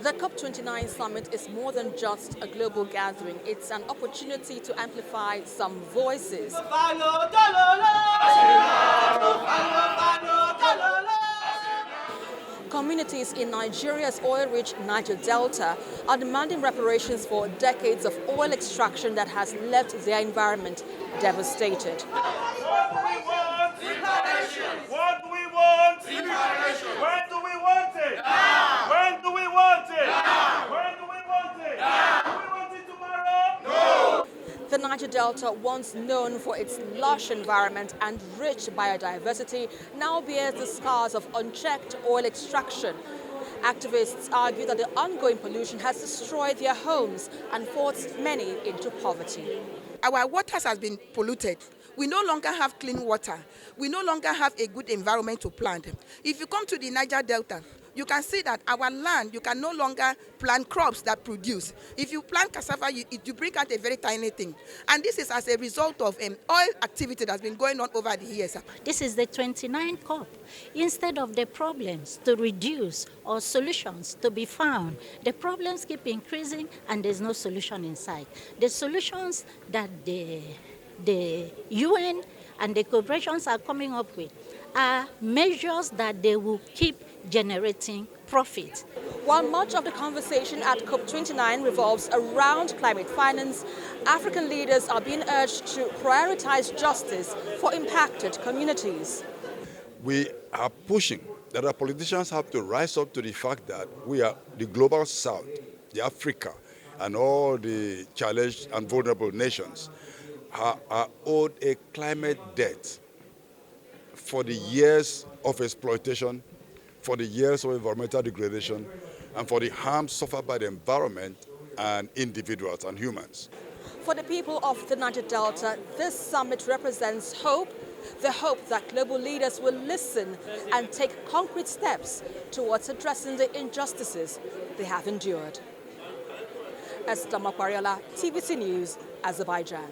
The COP29 summit is more than just a global gathering. It's an opportunity to amplify some voices. Communities in Nigeria's oil-rich Niger Delta are demanding reparations for decades of oil extraction that has left their environment devastated. What do we want? Reparations. What do we want? Reparations. When do we want it? Now. When do we want it? Now. When do we want it? Now. Do we want it tomorrow? No. The Niger Delta, once known for its lush environment and rich biodiversity, now bears the scars of unchecked oil extraction. Activists argue that the ongoing pollution has destroyed their homes and forced many into poverty. Our waters has been polluted. We no longer have clean water. We no longer have a good environment to plant. If you come to the Niger Delta, you can see that our land, you can no longer plant crops that produce. If you plant cassava, you bring out a very tiny thing. And this is as a result of oil activity that's been going on over the years. This is the 29th COP. Instead of the problems to reduce or solutions to be found, the problems keep increasing and there's no solution in sight. The solutions that the UN and the corporations are coming up with are measures that they will keep generating profit. While much of the conversation at COP29 revolves around climate finance, African leaders are being urged to prioritize justice for impacted communities. We are pushing that our politicians have to rise up to the fact that we are the global south, the Africa, and all the challenged and vulnerable nations are owed a climate debt for the years of exploitation, for the years of environmental degradation, and for the harm suffered by the environment and individuals and humans. For the people of the Niger Delta, this summit represents hope, the hope that global leaders will listen and take concrete steps towards addressing the injustices they have endured. Esther Makwariola, TVC News, Azerbaijan.